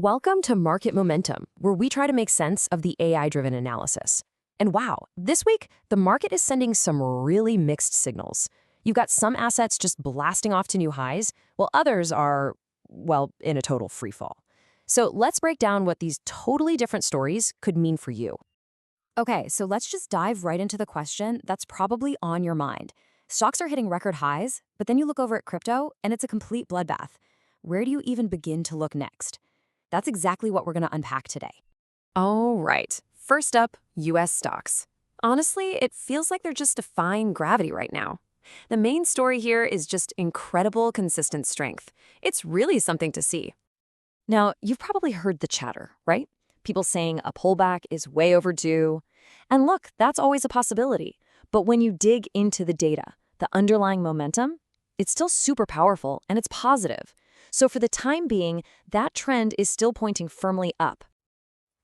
Welcome to Market Momentum, where we try to make sense of the AI-driven analysis. And wow, this week, the market is sending some really mixed signals. You've got some assets just blasting off to new highs, while others are, well, in a total freefall. So let's break down what these totally different stories could mean for you. Okay, so let's just dive right into the question that's probably on your mind. Stocks are hitting record highs, but then you look over at crypto, and it's a complete bloodbath. Where do you even begin to look next? That's exactly what we're going to unpack today. All right. First up, U.S. stocks. Honestly, it feels like they're just defying gravity right now. The main story here is just incredible consistent strength. It's really something to see. Now, you've probably heard the chatter, right? People saying a pullback is way overdue. And look, that's always a possibility. But when you dig into the data, the underlying momentum, it's still super powerful and it's positive. So for the time being, that trend is still pointing firmly up.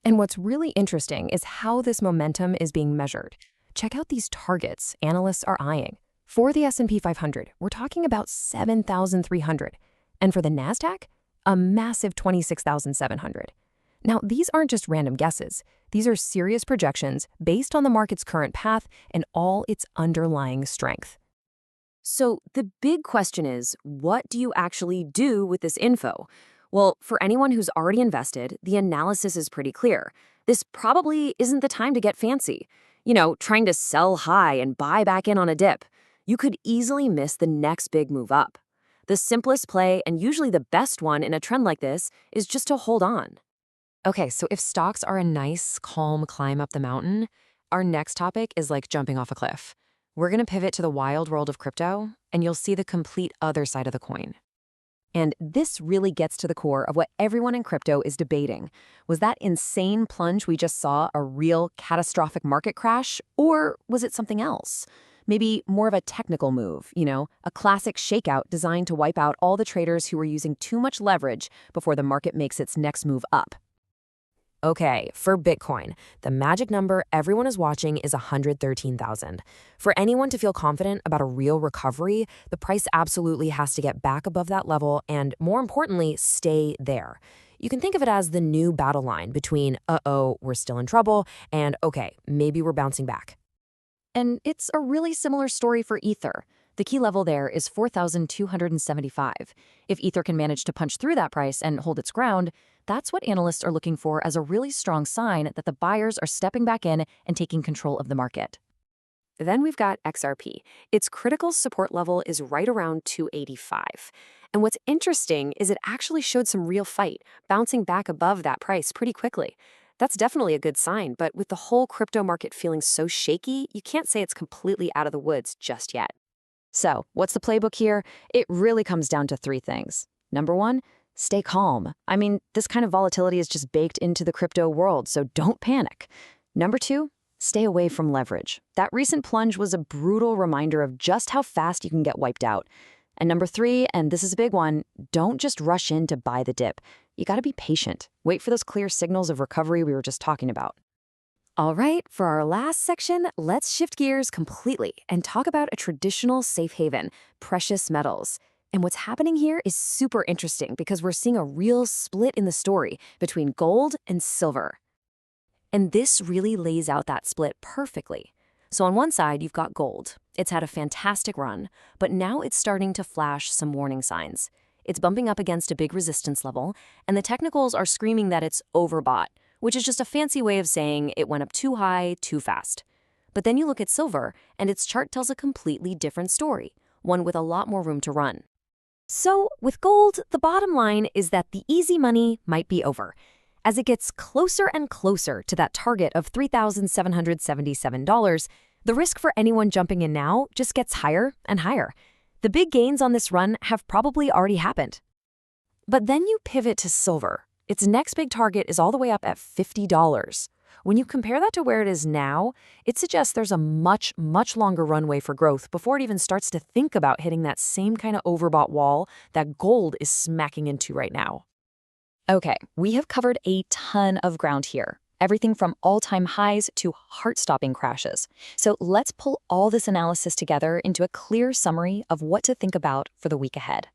And what's really interesting is how this momentum is being measured. Check out these targets analysts are eyeing. For the S&P 500, we're talking about 7,300. And for the Nasdaq, a massive 26,700. Now, these aren't just random guesses. These are serious projections based on the market's current path and all its underlying strength. So the big question is, what do you actually do with this info? Well, for anyone who's already invested, the analysis is pretty clear. This probably isn't the time to get fancy. Trying to sell high and buy back in on a dip. You could easily miss the next big move up. The simplest play, and usually the best one in a trend like this, is just to hold on. Okay, so if stocks are a nice, calm climb up the mountain, our next topic is like jumping off a cliff. We're going to pivot to the wild world of crypto, and you'll see the complete other side of the coin. And this really gets to the core of what everyone in crypto is debating. Was that insane plunge we just saw a real catastrophic market crash, or was it something else? Maybe more of a technical move, a classic shakeout designed to wipe out all the traders who were using too much leverage before the market makes its next move up. Okay, for Bitcoin, the magic number everyone is watching is 113,000. For anyone to feel confident about a real recovery, the price absolutely has to get back above that level and, more importantly, stay there. You can think of it as the new battle line between, uh-oh, we're still in trouble, and, okay, maybe we're bouncing back. And it's a really similar story for Ether. The key level there is 4,275. If Ether can manage to punch through that price and hold its ground, that's what analysts are looking for as a really strong sign that the buyers are stepping back in and taking control of the market. Then we've got XRP. Its critical support level is right around 285. And what's interesting is it actually showed some real fight, bouncing back above that price pretty quickly. That's definitely a good sign, but with the whole crypto market feeling so shaky, you can't say it's completely out of the woods just yet. So, what's the playbook here? It really comes down to three things. Number one, stay calm. I mean, this kind of volatility is just baked into the crypto world, so don't panic. Number two, stay away from leverage. That recent plunge was a brutal reminder of just how fast you can get wiped out. And number three, and this is a big one, don't just rush in to buy the dip. You gotta be patient. Wait for those clear signals of recovery we were just talking about. All right, for our last section, let's shift gears completely and talk about a traditional safe haven, precious metals. And what's happening here is super interesting because we're seeing a real split in the story between gold and silver. And this really lays out that split perfectly. So on one side, you've got gold. It's had a fantastic run, but now it's starting to flash some warning signs. It's bumping up against a big resistance level, and the technicals are screaming that it's overbought, which is just a fancy way of saying it went up too high, too fast. But then you look at silver, and its chart tells a completely different story, one with a lot more room to run. So with gold, the bottom line is that the easy money might be over. As it gets closer and closer to that target of $3,777, the risk for anyone jumping in now just gets higher and higher. The big gains on this run have probably already happened. But then you pivot to silver. Its next big target is all the way up at $50. When you compare that to where it is now, it suggests there's a much, much longer runway for growth before it even starts to think about hitting that same kind of overbought wall that gold is smacking into right now. Okay, we have covered a ton of ground here. Everything from all-time highs to heart-stopping crashes. So let's pull all this analysis together into a clear summary of what to think about for the week ahead.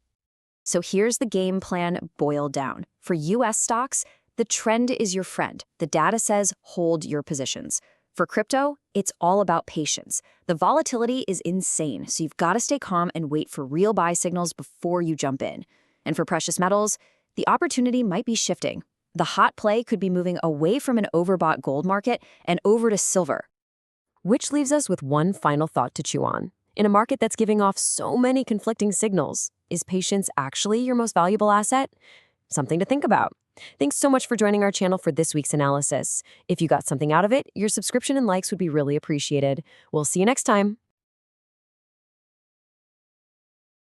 So here's the game plan boiled down. For US stocks, the trend is your friend. The data says hold your positions. For crypto, it's all about patience. The volatility is insane, so you've got to stay calm and wait for real buy signals before you jump in. And for precious metals, the opportunity might be shifting. The hot play could be moving away from an overbought gold market and over to silver. Which leaves us with one final thought to chew on. In a market that's giving off so many conflicting signals, is patience actually your most valuable asset? Something to think about. Thanks so much for joining our channel for this week's analysis. If you got something out of it, your subscription and likes would be really appreciated. We'll see you next time.